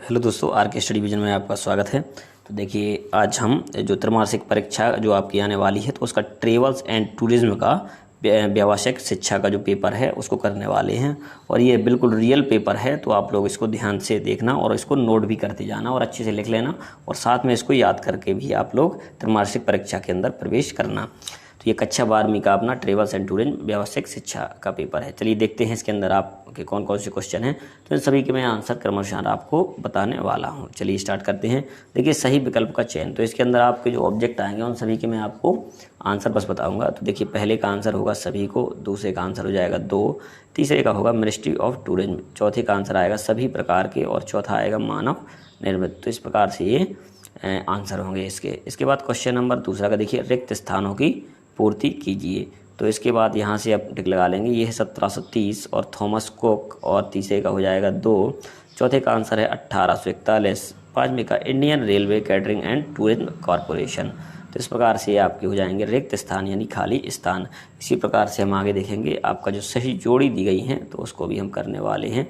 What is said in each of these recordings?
Hello दोस्तों, are के study vision में आपका स्वागत है। तो देखिए, आज हम जो त्रैमासिक परीक्षा जो आपकी आने वाली है तो उसका ट्रेवल्स एंड टूरिज्म का व्यावसायिक शिक्षा का जो पेपर है उसको करने वाले हैं। और ये बिल्कुल रियल पेपर है, तो आप लोग इसको ध्यान से देखना और इसको नोट भी करते जाना और अच्छे से लिख लेना, और साथ में इसको याद करके भी आप लोग त्रैमासिक परीक्षा के अंदर प्रवेश करना। तो ये कक्षा 12वीं का अपना ट्रेवल्स एंड टूरिज्म व्यावसायिक शिक्षा का पेपर है। चलिए देखते हैं इसके अंदर आपके कौन कौन से क्वेश्चन हैं। तो इन सभी के मैं आंसर क्रमशः आपको बताने वाला हूं। चलिए स्टार्ट करते हैं। देखिए, सही विकल्प का चयन। तो इसके अंदर आपके जो ऑब्जेक्ट आएंगे उन सभी के मैं आपको आंसर बस बताऊंगा। तो देखिए, पहले का आंसर होगा सभी को, दूसरे का आंसर हो जाएगा 2, तीसरे का होगा मिनिस्ट्री ऑफ टूरिज्म, चौथे का आंसर आएगा सभी प्रकार के, और चौथा आएगा मानव निर्मित। तो इस प्रकार से ये आंसर होंगे इसके बाद क्वेश्चन नंबर दूसरा का देखिए, रिक्त स्थानों की पूर्ति कीजिए। तो इसके बाद यहाँ से आप टिक लगा लेंगे। ये है 1730 और थॉमस कुक, और तीसरे का हो जाएगा 2, चौथे का आंसर है 1841, पाँचवें का Indian railway catering and tourism corporation. तो इस प्रकार से आपके हो जाएंगे रिक्त स्थान यानी खाली स्थान। इसी प्रकार से हम आगे देखेंगे, आपका जो सही जोड़ी दी गई है तो उसको भी हम करने वाले हैं।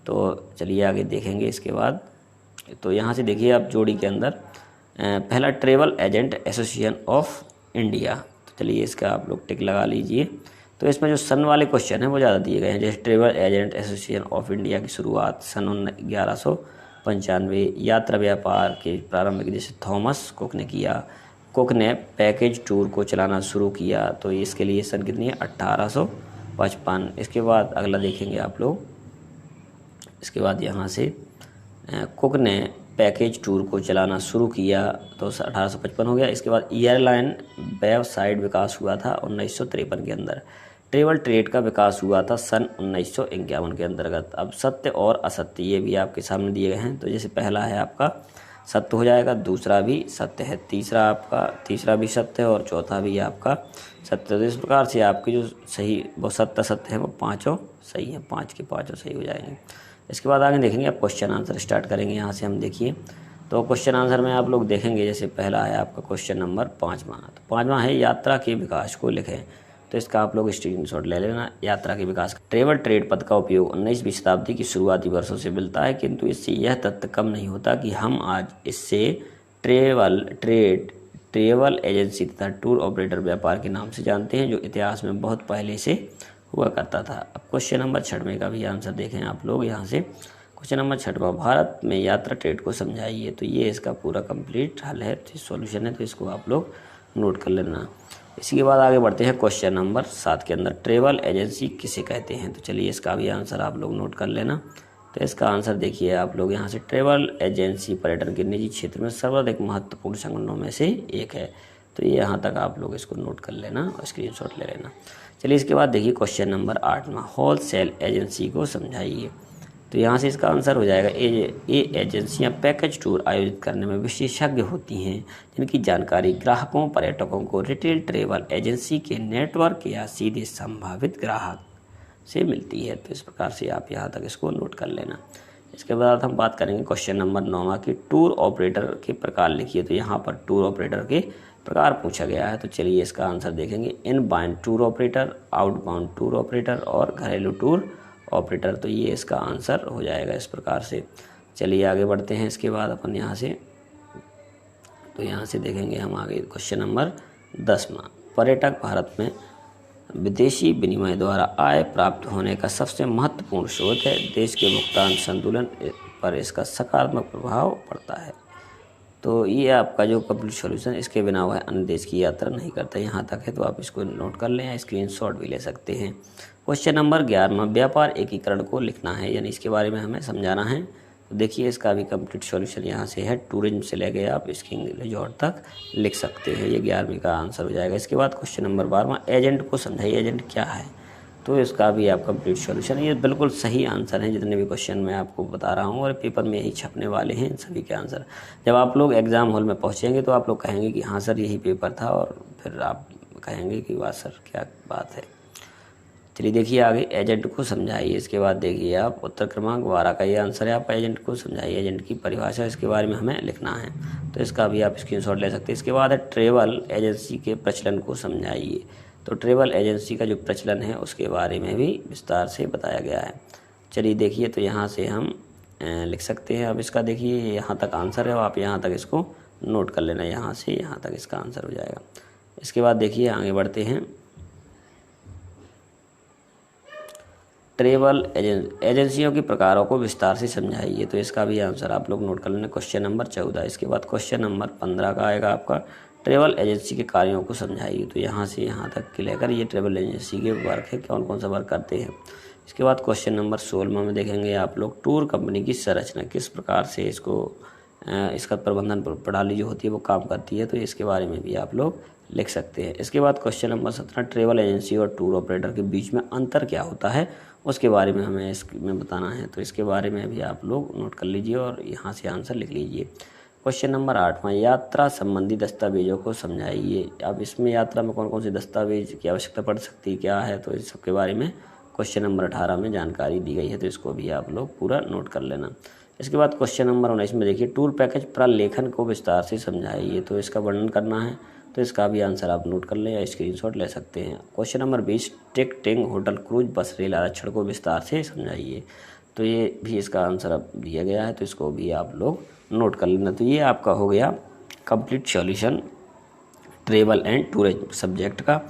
तो चलिए आगे देखेंगे इसके बाद। तो यहाँ से देखिए, आप जोड़ी के अंदर पहला travel agent association of India. चलिए इसका आप लोग टिक लगा लीजिए। तो इसमें जो सन वाले क्वेश्चन हैं वो ज़्यादा दिए गए हैं, जैसे travel agent association of India की शुरुआत सन 1195, यात्रा व्यापार के प्रारंभिक जैसे थॉमस कुक ने किया, कुक ने पैकेज टूर को चलाना शुरू किया, तो इसके लिए सन कितनी है 1855। इसके बाद अगला देखेंगे आप लोग। इसके बाद यहाँ से कुक ने पैकेज टूर को चलाना शुरू किया, तो 1855 हो गया। इसके बाद एयरलाइन वेबसाइट विकास हुआ था 1953 के अंदर। ट्रेवल ट्रेड का विकास हुआ था सन 1951 के अंतर्गत। अब सत्य और असत्य ये भी आपके सामने दिए गए हैं। तो जैसे पहला है आपका सत्य हो जाएगा, दूसरा भी सत्य है, तीसरा भी सत्य है, और चौथा भी आपका सत्य। तो इस प्रकार से आपके जो सही वो सत्य असत्य है वो पाँचों सही है, 5 के 5 सही हो जाएंगे। इसके बाद आगे देखेंगे, आप क्वेश्चन आंसर स्टार्ट करेंगे। यहाँ से हम देखिए, तो क्वेश्चन आंसर में आप लोग देखेंगे, जैसे पहला है आपका क्वेश्चन नंबर 5वां। तो 5वां है यात्रा के विकास को लिखें। तो इसका आप लोग स्क्रीनशॉट ले लेना। यात्रा के विकास, ट्रेवल ट्रेड पद का उपयोग 19वीं शताब्दी की शुरुआती वर्षों से मिलता है, किंतु इससे यह तथ्य कम नहीं होता कि हम आज इससे ट्रेवल एजेंसी तथा टूर ऑपरेटर व्यापार के नाम से जानते हैं, जो इतिहास में बहुत पहले से हुआ करता था। अब क्वेश्चन नंबर 6वें का भी आंसर देखें आप लोग। यहाँ से क्वेश्चन नंबर 6वां, भारत में यात्रा ट्रेड को समझाइए। तो ये इसका पूरा कंप्लीट हल है, तो सॉल्यूशन है, तो इसको आप लोग नोट कर लेना। इसी के बाद आगे बढ़ते हैं क्वेश्चन नंबर 7 के अंदर, ट्रेवल एजेंसी किसे कहते हैं। तो चलिए इसका भी आंसर आप लोग नोट कर लेना। तो इसका आंसर देखिए आप लोग यहाँ से, ट्रेवल एजेंसी पर्यटन के निजी क्षेत्र में सर्वाधिक महत्वपूर्ण संगठनों में से एक है। तो ये यहाँ तक आप लोग इसको नोट कर लेना और स्क्रीनशॉट ले लेना। चलिए इसके बाद देखिए क्वेश्चन नंबर 8वां, होल सेल एजेंसी को समझाइए। तो यहाँ से इसका आंसर हो जाएगा, ये एजेंसियाँ पैकेज टूर आयोजित करने में विशेषज्ञ होती हैं, जिनकी जानकारी ग्राहकों पर्यटकों को रिटेल ट्रेवल एजेंसी के नेटवर्क या सीधे संभावित ग्राहक से मिलती है। तो इस प्रकार से आप यहाँ तक इसको नोट कर लेना। इसके बाद हम बात करेंगे क्वेश्चन नंबर 9वां की, टूर ऑपरेटर के प्रकार लिखिए। तो यहाँ पर टूर ऑपरेटर के प्रकार पूछा गया है। तो चलिए इसका आंसर देखेंगे, inbound tour operator, outbound tour operator और घरेलू टूर ऑपरेटर। तो ये इसका आंसर हो जाएगा इस प्रकार से। चलिए आगे बढ़ते हैं। इसके बाद अपन यहाँ से, तो यहाँ से देखेंगे हम आगे क्वेश्चन नंबर 10वां, पर्यटक भारत में विदेशी विनिमय द्वारा आय प्राप्त होने का सबसे महत्वपूर्ण स्रोत है। देश के भुगतान संतुलन पर इसका सकारात्मक प्रभाव पड़ता है। तो ये आपका जो कंप्लीट सॉल्यूशन, इसके बिना वह अन्य देश की यात्रा नहीं करता, यहाँ तक है। तो आप इसको नोट कर लें या स्क्रीनशॉट भी ले सकते हैं। क्वेश्चन नंबर 11वां, व्यापार एकीकरण को लिखना है, यानी इसके बारे में हमें समझाना है। तो देखिए इसका भी कंप्लीट सॉल्यूशन यहाँ से है, टूरिज्म से लेके आप स्कीइंग रिजॉर्ट तक लिख सकते हैं। ये 11वीं का आंसर हो जाएगा। इसके बाद क्वेश्चन नंबर 12वां, एजेंट को समझाइए, एजेंट क्या है। तो इसका भी आप कंप्लीट सॉल्यूशन, ये बिल्कुल सही आंसर हैं जितने भी क्वेश्चन मैं आपको बता रहा हूँ, और पेपर में यही छपने वाले हैं इन सभी के आंसर। जब आप लोग एग्ज़ाम हॉल में पहुँचेंगे तो आप लोग कहेंगे कि हाँ सर यही पेपर था, और फिर आप कहेंगे कि वाह सर क्या बात है। चलिए देखिए आगे, एजेंट को समझाइए। इसके बाद देखिए आप उत्तर क्रमांक 12 का ये आंसर है, आप एजेंट को समझाइए, एजेंट की परिभाषा इसके बारे में हमें लिखना है। तो इसका भी आप स्क्रीनशॉट ले सकते हैं। इसके बाद है ट्रेवल एजेंसी के प्रचलन को समझाइए। तो ट्रेवल एजेंसी का जो प्रचलन है उसके बारे में भी विस्तार से बताया गया है। चलिए देखिए, तो यहाँ से हम लिख सकते हैं। अब इसका देखिए यहाँ तक आंसर है, आप यहाँ तक इसको नोट कर लेना, यहाँ से यहाँ तक इसका आंसर हो जाएगा। इसके बाद देखिए आगे बढ़ते हैं, ट्रैवल एजेंसियों के प्रकारों को विस्तार से समझाइए। तो इसका भी आंसर आप लोग नोट कर लेना, क्वेश्चन नंबर 14। इसके बाद क्वेश्चन नंबर 15 का आएगा आपका, ट्रैवल एजेंसी के कार्यों को समझाइए। तो यहाँ से यहाँ तक के लेकर ये ट्रैवल एजेंसी के वर्क है, कौन कौन सा वर्क करते हैं। इसके बाद क्वेश्चन नंबर 16 में देखेंगे आप लोग, टूर कंपनी की संरचना, किस प्रकार से इसका प्रबंधन प्रणाली जो होती है वो काम करती है, तो इसके बारे में भी आप लोग लिख सकते हैं। इसके बाद क्वेश्चन नंबर 17, ट्रैवल एजेंसी और टूर ऑपरेटर के बीच में अंतर क्या होता है, उसके बारे में हमें इसमें बताना है। तो इसके बारे में भी आप लोग नोट कर लीजिए और यहाँ से आंसर लिख लीजिए। क्वेश्चन नंबर 8वां, यात्रा संबंधी दस्तावेजों को समझाइए। अब इसमें यात्रा में कौन कौन से दस्तावेज की आवश्यकता पड़ सकती है, क्या है, तो इस सब के बारे में क्वेश्चन नंबर 18 में जानकारी दी गई है, तो इसको भी आप लोग पूरा नोट कर लेना। इसके बाद क्वेश्चन नंबर 19 में देखिए, टूर पैकेज प्रलेखन को विस्तार से समझाइए। तो इसका वर्णन करना है, तो इसका भी आंसर आप नोट कर लें या स्क्रीनशॉट ले सकते हैं। Question number 20, ticketing, hotel, cruise, बस, रेल आरक्षण को विस्तार से समझाइए। तो ये भी इसका आंसर अब दिया गया है, तो इसको भी आप लोग नोट कर लेना। तो ये आपका हो गया complete solution travel and tourism subject का,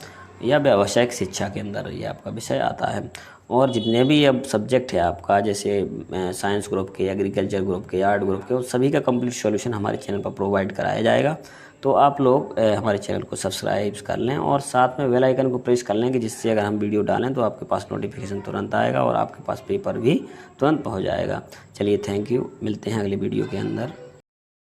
या व्यावसायिक शिक्षा के अंदर ये आपका विषय आता है। और जितने भी अब सब्जेक्ट है आपका, जैसे साइंस ग्रुप के, एग्रीकल्चर ग्रुप के, आर्ट ग्रुप के, उन सभी का कंप्लीट सॉल्यूशन हमारे चैनल पर प्रोवाइड कराया जाएगा। तो आप लोग हमारे चैनल को सब्सक्राइब कर लें और साथ में बेल आइकन को प्रेस कर लें, कि जिससे अगर हम वीडियो डालें तो आपके पास नोटिफिकेशन तुरंत आएगा और आपके पास पेपर भी तुरंत पहुँच जाएगा। चलिए, थैंक यू, मिलते हैं अगले वीडियो के अंदर।